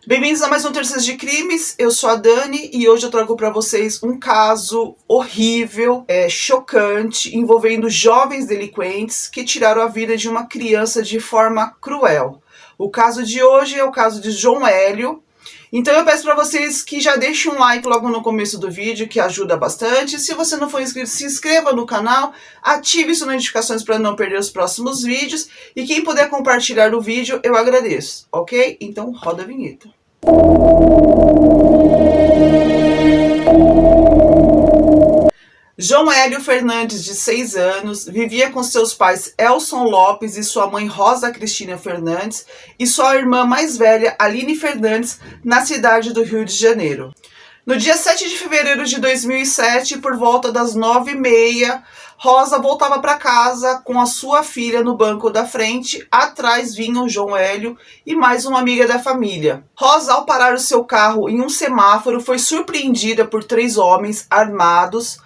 Bem-vindos a mais um Terceiros de Crimes, eu sou a Dani e hoje eu trago para vocês um caso horrível, chocante, envolvendo jovens delinquentes que tiraram a vida de uma criança de forma cruel. O caso de hoje é o caso de João Hélio. Então eu peço para vocês que já deixem um like logo no começo do vídeo, que ajuda bastante. Se você não for inscrito, se inscreva no canal, ative as notificações para não perder os próximos vídeos. E quem puder compartilhar o vídeo, eu agradeço, ok? Então roda a vinheta. João Hélio Fernandes, de 6 anos, vivia com seus pais Elson Lopes e sua mãe Rosa Cristina Fernandes e sua irmã mais velha, Aline Fernandes, na cidade do Rio de Janeiro. No dia 7 de fevereiro de 2007, por volta das 9h30, Rosa voltava para casa com a sua filha no banco da frente. Atrás vinham João Hélio e mais uma amiga da família. Rosa, ao parar o seu carro em um semáforo, foi surpreendida por 3 homens armados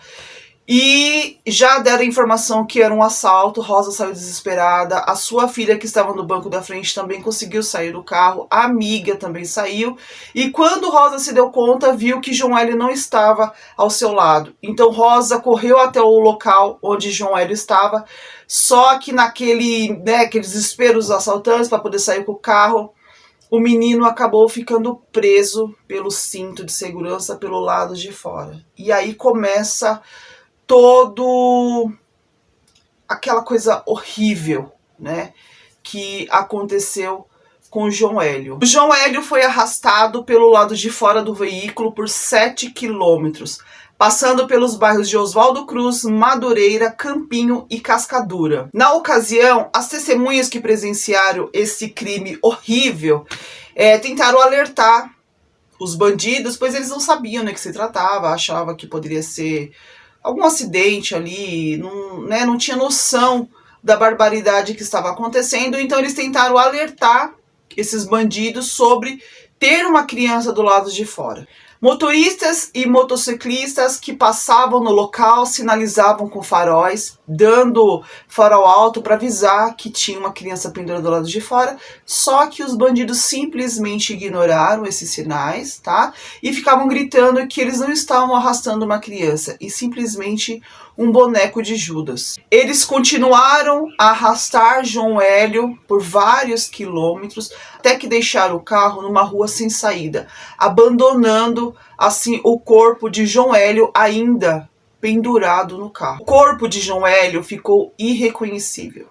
e já deram a informação que era um assalto. Rosa saiu desesperada, a sua filha que estava no banco da frente também conseguiu sair do carro, a amiga também saiu, e quando Rosa se deu conta, viu que João Hélio não estava ao seu lado. Então Rosa correu até o local onde João Hélio estava, só que naquele desespero dos assaltantes para poder sair com o carro, o menino acabou ficando preso pelo cinto de segurança pelo lado de fora. E aí começa todo aquela coisa horrível, né, que aconteceu com o João Hélio. O João Hélio foi arrastado pelo lado de fora do veículo por 7 quilômetros, passando pelos bairros de Oswaldo Cruz, Madureira, Campinho e Cascadura. Na ocasião, as testemunhas que presenciaram esse crime horrível tentaram alertar os bandidos, pois eles não sabiam do que se tratava, achavam que poderia ser algum acidente ali, não tinha noção da barbaridade que estava acontecendo. Então eles tentaram alertar esses bandidos sobre ter uma criança do lado de fora. Motoristas e motociclistas que passavam no local sinalizavam com faróis, dando farol alto para avisar que tinha uma criança pendurada do lado de fora, só que os bandidos simplesmente ignoraram esses sinais, tá? E ficavam gritando que eles não estavam arrastando uma criança, e simplesmente um boneco de Judas. Eles continuaram a arrastar João Hélio por vários quilômetros, até que deixaram o carro numa rua sem saída, abandonando assim o corpo de João Hélio ainda pendurado no carro. O corpo de João Hélio ficou irreconhecível.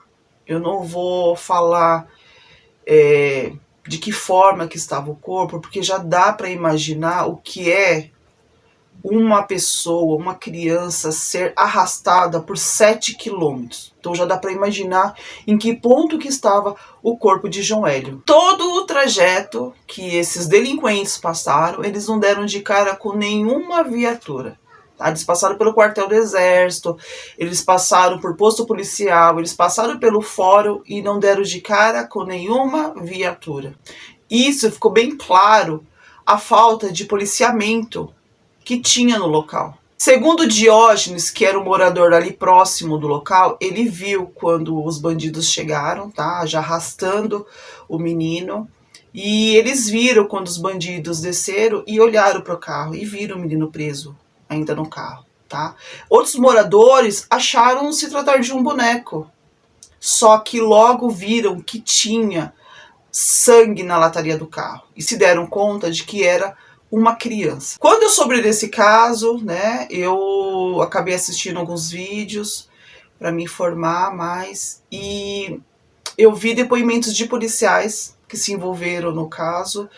Eu não vou falar de que forma que estava o corpo, porque já dá para imaginar o que é uma pessoa, uma criança ser arrastada por 7 quilômetros. Então já dá para imaginar em que ponto que estava o corpo de João Hélio. Todo o trajeto que esses delinquentes passaram, eles não deram de cara com nenhuma viatura. Tá? Eles passaram pelo quartel do exército, eles passaram por posto policial, eles passaram pelo fórum e não deram de cara com nenhuma viatura. Isso ficou bem claro, a falta de policiamento que tinha no local. Segundo Diógenes, que era um morador ali próximo do local, ele viu quando os bandidos chegaram, tá, já arrastando o menino, e eles viram quando os bandidos desceram e olharam para o carro e viram o menino preso ainda no carro, tá? Outros moradores acharam se tratar de um boneco, só que logo viram que tinha sangue na lataria do carro e se deram conta de que era uma criança. Quando eu soube desse caso, né, eu acabei assistindo alguns vídeos para me informar mais e eu vi depoimentos de policiais que se envolveram no caso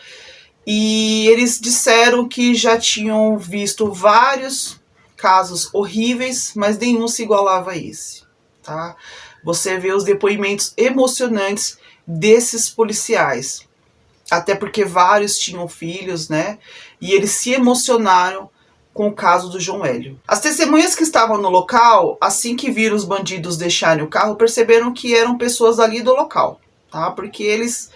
e eles disseram que já tinham visto vários casos horríveis, mas nenhum se igualava a esse, tá? Você vê os depoimentos emocionantes desses policiais. Até porque vários tinham filhos, né? E eles se emocionaram com o caso do João Hélio. As testemunhas que estavam no local, assim que viram os bandidos deixarem o carro, perceberam que eram pessoas ali do local, tá? Porque eles,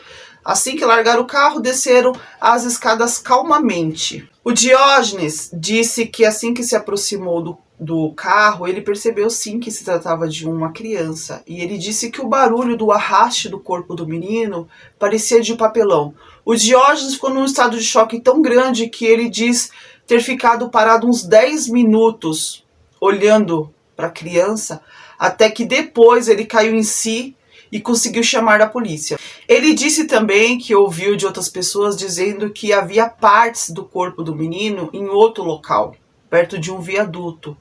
assim que largaram o carro, desceram as escadas calmamente. O Diógenes disse que assim que se aproximou do carro, ele percebeu sim que se tratava de uma criança. E ele disse que o barulho do arraste do corpo do menino parecia de papelão. O Diógenes ficou num estado de choque tão grande que ele diz ter ficado parado uns 10 minutos olhando para a criança, até que depois ele caiu em si e conseguiu chamar a polícia. Ele disse também que ouviu de outras pessoas dizendo que havia partes do corpo do menino em outro local, perto de um viaduto.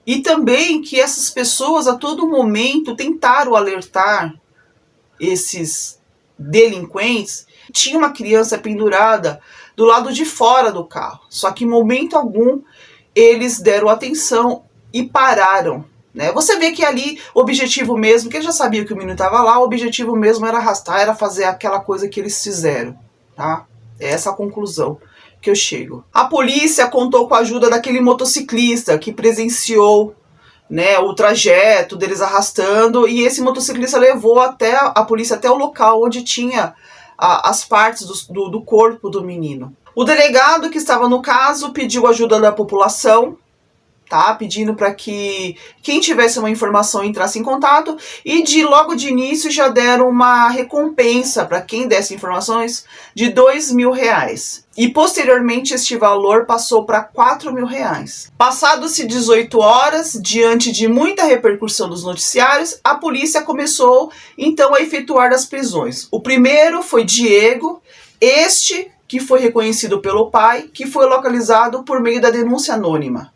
E também que essas pessoas a todo momento tentaram alertar esses delinquentes. Tinha uma criança pendurada do lado de fora do carro, só que em momento algum eles deram atenção e pararam. Você vê que ali o objetivo mesmo, que ele já sabia que o menino estava lá, o objetivo mesmo era arrastar, era fazer aquela coisa que eles fizeram, tá? É essa a conclusão que eu chego. A polícia contou com a ajuda daquele motociclista que presenciou, o trajeto deles arrastando, e esse motociclista levou a polícia até o local onde tinha as partes do corpo do menino. O delegado que estava no caso pediu ajuda da população, tá? Pedindo para que quem tivesse uma informação entrasse em contato, e logo de início já deram uma recompensa para quem desse informações de R$2.000. E posteriormente este valor passou para R$4.000. Passados-se 18 horas, diante de muita repercussão dos noticiários, a polícia começou então a efetuar as prisões. O primeiro foi Diego, que foi reconhecido pelo pai, que foi localizado por meio da denúncia anônima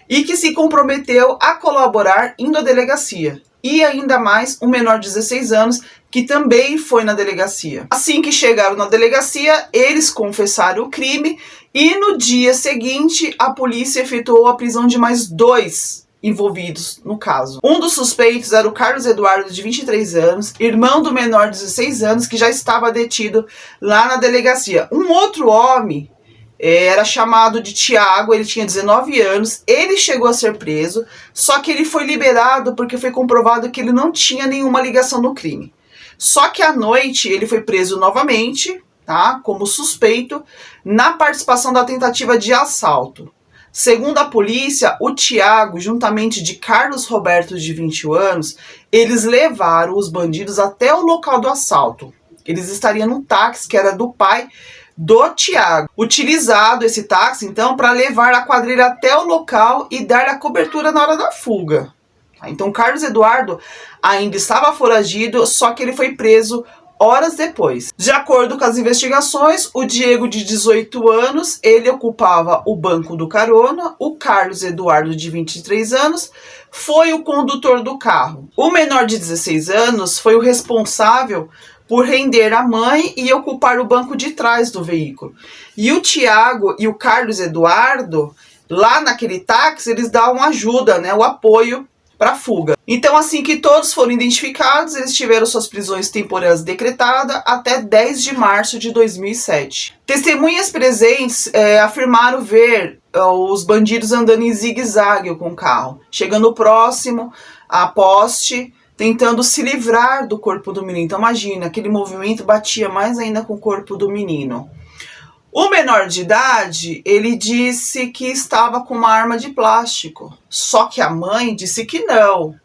e que se comprometeu a colaborar indo à delegacia. E ainda mais um menor de 16 anos, que também foi na delegacia. Assim que chegaram na delegacia, eles confessaram o crime e no dia seguinte a polícia efetuou a prisão de mais 2 envolvidos no caso. Um dos suspeitos era o Carlos Eduardo, de 23 anos, irmão do menor de 16 anos, que já estava detido lá na delegacia. Um outro homem era chamado de Tiago, ele tinha 19 anos, ele chegou a ser preso, só que ele foi liberado porque foi comprovado que ele não tinha nenhuma ligação no crime. Só que à noite ele foi preso novamente, tá, como suspeito, na participação da tentativa de assalto. Segundo a polícia, o Tiago, juntamente de Carlos Roberto, de 21 anos, eles levaram os bandidos até o local do assalto. Eles estariam no táxi que era do pai do Tiago, utilizado esse táxi então para levar a quadrilha até o local e dar a cobertura na hora da fuga. Então Carlos Eduardo ainda estava foragido, só que ele foi preso horas depois. De acordo com as investigações, o Diego, de 18 anos, ele ocupava o banco do carona, o Carlos Eduardo, de 23 anos, foi o condutor do carro. O menor de 16 anos foi o responsável por render a mãe e ocupar o banco de trás do veículo. E o Tiago e o Carlos Eduardo, lá naquele táxi, eles dão ajuda, o apoio para a fuga. Então, assim que todos foram identificados, eles tiveram suas prisões temporárias decretadas até 10 de março de 2007. Testemunhas presentes afirmaram ver os bandidos andando em zigue-zague com o carro, chegando próximo a poste, tentando se livrar do corpo do menino. Então imagina, aquele movimento batia mais ainda com o corpo do menino. O menor de idade, ele disse que estava com uma arma de plástico, só que a mãe disse que não,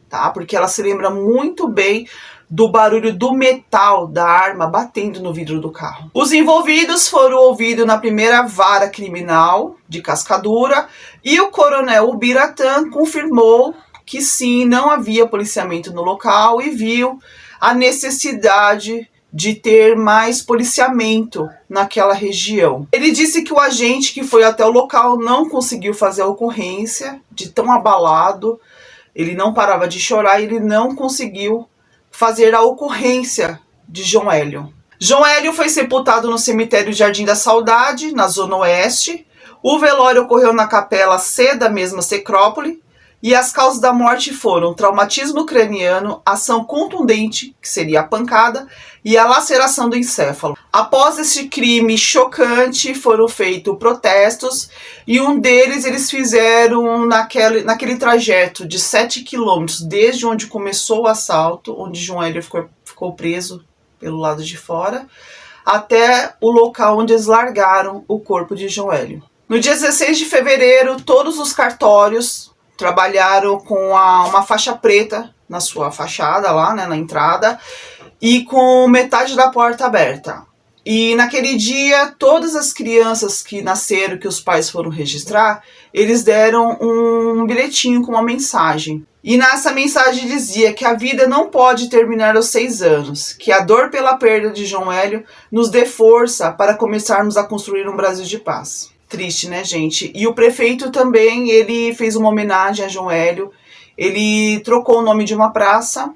tá? Porque ela se lembra muito bem do barulho do metal da arma batendo no vidro do carro. Os envolvidos foram ouvidos na primeira vara criminal de Cascadura e o coronel Ubiratã confirmou que sim, não havia policiamento no local e viu a necessidade de ter mais policiamento naquela região. Ele disse que o agente que foi até o local não conseguiu fazer a ocorrência, de tão abalado, ele não parava de chorar e ele não conseguiu fazer a ocorrência de João Hélio. João Hélio foi sepultado no cemitério Jardim da Saudade, na Zona Oeste. O velório ocorreu na capela C da mesma necrópole. E as causas da morte foram traumatismo craniano, ação contundente, que seria a pancada, e a laceração do encéfalo. Após esse crime chocante, foram feitos protestos, e um deles eles fizeram naquele trajeto de 7 quilômetros, desde onde começou o assalto, onde João Hélio ficou preso pelo lado de fora, até o local onde eles largaram o corpo de João Hélio. No dia 16 de fevereiro, todos os cartórios trabalharam com uma faixa preta na sua fachada lá, né, na entrada, e com metade da porta aberta. E naquele dia, todas as crianças que nasceram, que os pais foram registrar, eles deram um bilhetinho com uma mensagem. E nessa mensagem dizia que a vida não pode terminar aos 6 anos, que a dor pela perda de João Hélio nos dê força para começarmos a construir um Brasil de paz. Triste, né, gente? E o prefeito também, ele fez uma homenagem a João Hélio. Ele trocou o nome de uma praça,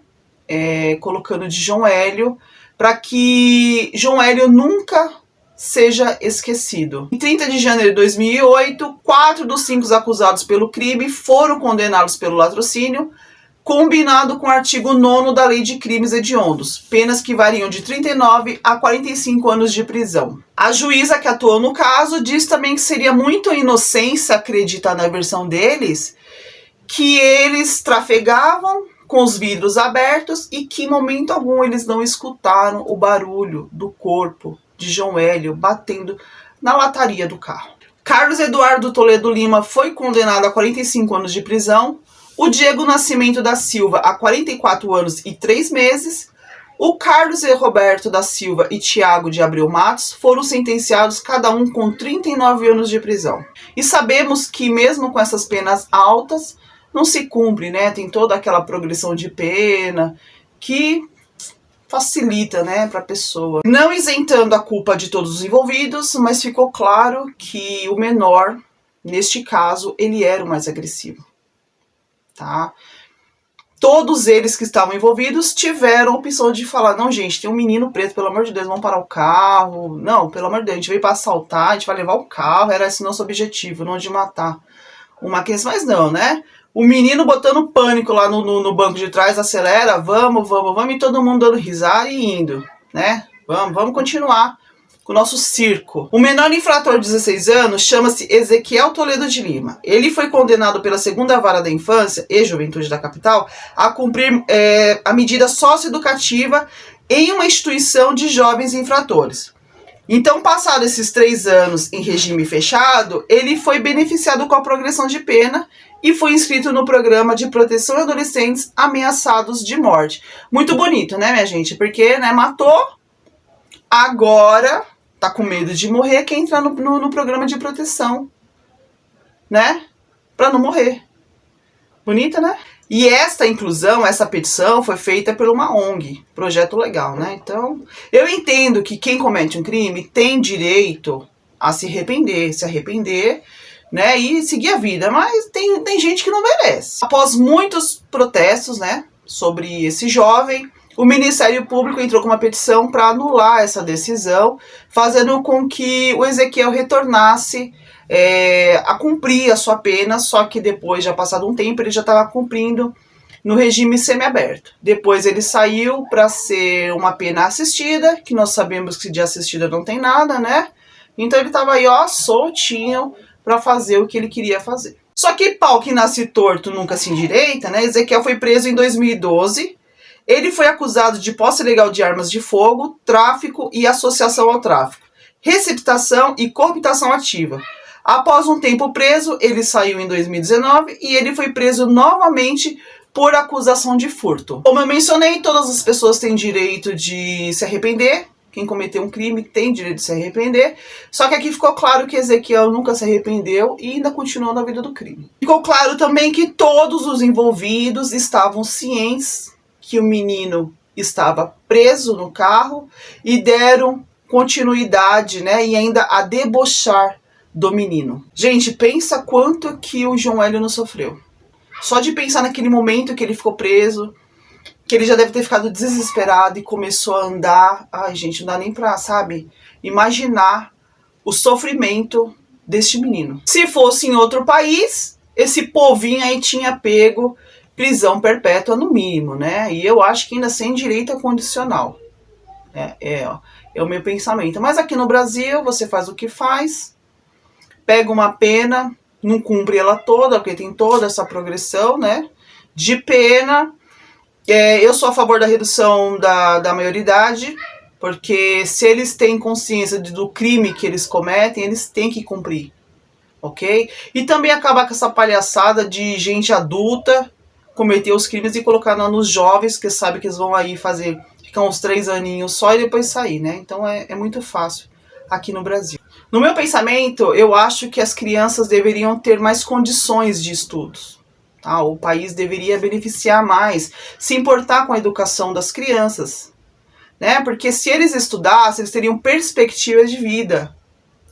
colocando de João Hélio, para que João Hélio nunca seja esquecido. Em 30 de janeiro de 2008, 4 dos 5 acusados pelo crime foram condenados pelo latrocínio, combinado com o artigo 9º da Lei de Crimes Hediondos, penas que variam de 39 a 45 anos de prisão. A juíza que atuou no caso diz também que seria muito inocência acreditar na versão deles, que eles trafegavam com os vidros abertos e que em momento algum eles não escutaram o barulho do corpo de João Hélio batendo na lataria do carro. Carlos Eduardo Toledo Lima foi condenado a 45 anos de prisão, o Diego Nascimento da Silva a 44 anos e 3 meses, o Carlos e Roberto da Silva e Tiago de Abreu Matos foram sentenciados cada um com 39 anos de prisão. E sabemos que mesmo com essas penas altas, não se cumpre, né? Tem toda aquela progressão de pena que facilita, né, para a pessoa. Não isentando a culpa de todos os envolvidos, mas ficou claro que o menor, neste caso, ele era o mais agressivo, tá? Todos eles que estavam envolvidos tiveram a opção de falar, não, gente, tem um menino preto, pelo amor de Deus, vamos parar o carro. Não, pelo amor de Deus, a gente veio para assaltar, a gente vai levar o carro, era esse nosso objetivo, não de matar uma criança, mas não, né? O menino botando pânico lá no banco de trás, acelera, vamos, e todo mundo dando risada e indo, né? Vamos continuar com o nosso circo. O menor infrator de 16 anos chama-se Ezequiel Toledo de Lima. Ele foi condenado pela 2ª Vara da Infância e Juventude da Capital a cumprir a medida socioeducativa em uma instituição de jovens infratores. Então, passados esses 3 anos em regime fechado, ele foi beneficiado com a progressão de pena e foi inscrito no programa de proteção a adolescentes ameaçados de morte. Muito bonito, né, minha gente? Porque, né, matou, agora tá com medo de morrer, quer entrar no programa de proteção, né? Pra não morrer. Bonita, né? E esta inclusão, essa petição foi feita por uma ONG, projeto legal, né? Então, eu entendo que quem comete um crime tem direito a se arrepender, né? E seguir a vida, mas tem gente que não merece. Após muitos protestos, né, sobre esse jovem, o Ministério Público entrou com uma petição para anular essa decisão, fazendo com que o Ezequiel retornasse a cumprir a sua pena, só que depois, já passado um tempo, ele já estava cumprindo no regime semiaberto. Depois ele saiu para ser uma pena assistida, que nós sabemos que de assistida não tem nada, né? Então ele estava aí, ó, soltinho para fazer o que ele queria fazer. Só que pau que nasce torto nunca se endireita, né? Ezequiel foi preso em 2012. Ele foi acusado de posse ilegal de armas de fogo, tráfico e associação ao tráfico, receptação e cooptação ativa. Após um tempo preso, ele saiu em 2019 e ele foi preso novamente por acusação de furto. Como eu mencionei, todas as pessoas têm direito de se arrepender. Quem cometeu um crime tem direito de se arrepender. Só que aqui ficou claro que Ezequiel nunca se arrependeu e ainda continuou na vida do crime. Ficou claro também que todos os envolvidos estavam cientes que o menino estava preso no carro e deram continuidade, né, e ainda a debochar do menino. Gente, pensa quanto que o João Hélio não sofreu. Só de pensar naquele momento que ele ficou preso, que ele já deve ter ficado desesperado e começou a andar. Ai, gente, não dá nem pra, sabe, imaginar o sofrimento deste menino. Se fosse em outro país, esse povinho aí tinha pego prisão perpétua no mínimo, né? E eu acho que ainda sem direito a condicional. É o meu pensamento. Mas aqui no Brasil, você faz o que faz, pega uma pena, não cumpre ela toda, porque tem toda essa progressão, né, de pena. Eu sou a favor da redução da maioridade, porque se eles têm consciência do crime que eles cometem, eles têm que cumprir. ok? E também acabar com essa palhaçada de gente adulta cometer os crimes e colocar nos jovens, que sabe que eles vão aí ficar uns 3 aninhos só e depois sair, né? Então é muito fácil aqui no Brasil. No meu pensamento, eu acho que as crianças deveriam ter mais condições de estudos. Tá? O país deveria beneficiar mais, se importar com a educação das crianças, né? Porque se eles estudassem, eles teriam perspectivas de vida.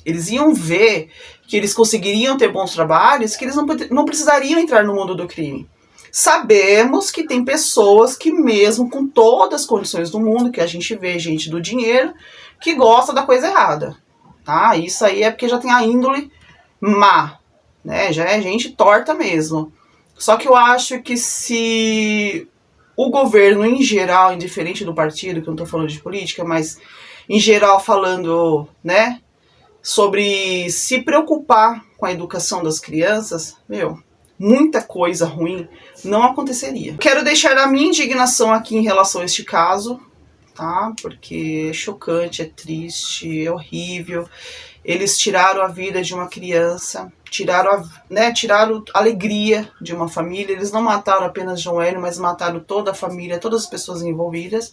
Eles iam ver que eles conseguiriam ter bons trabalhos, que eles não precisariam entrar no mundo do crime. Sabemos que tem pessoas que mesmo com todas as condições do mundo, que a gente vê gente do dinheiro, que gosta da coisa errada. Tá? Isso aí é porque já tem a índole má, né? Já é gente torta mesmo. Só que eu acho que se o governo em geral, indiferente do partido, que eu não tô falando de política, mas em geral falando, né, sobre se preocupar com a educação das crianças, muita coisa ruim não aconteceria. Quero deixar a minha indignação aqui em relação a este caso, tá? Porque é chocante, é triste, é horrível. Eles tiraram a vida de uma criança, tiraram a alegria de uma família. Eles não mataram apenas João Hélio, mas mataram toda a família, todas as pessoas envolvidas.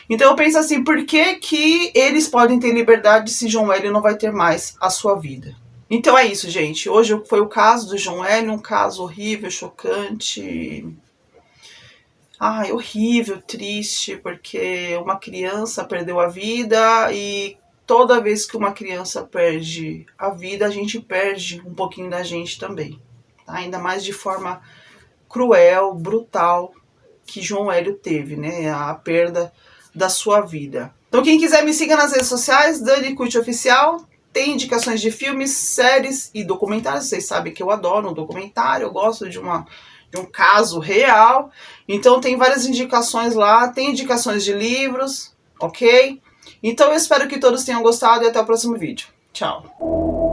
Então eu penso assim, por que eles podem ter liberdade se João Hélio não vai ter mais a sua vida? Então é isso, gente. Hoje foi o caso do João Hélio, um caso horrível, chocante. Ai, horrível, triste, porque uma criança perdeu a vida e toda vez que uma criança perde a vida, a gente perde um pouquinho da gente também. Tá? Ainda mais de forma cruel, brutal, que João Hélio teve, né? A perda da sua vida. Então quem quiser me siga nas redes sociais, Dani Curti Oficial. Tem indicações de filmes, séries e documentários. Vocês sabem que eu adoro um documentário, eu gosto de um caso real. Então tem várias indicações lá, tem indicações de livros, ok? Então eu espero que todos tenham gostado e até o próximo vídeo. Tchau!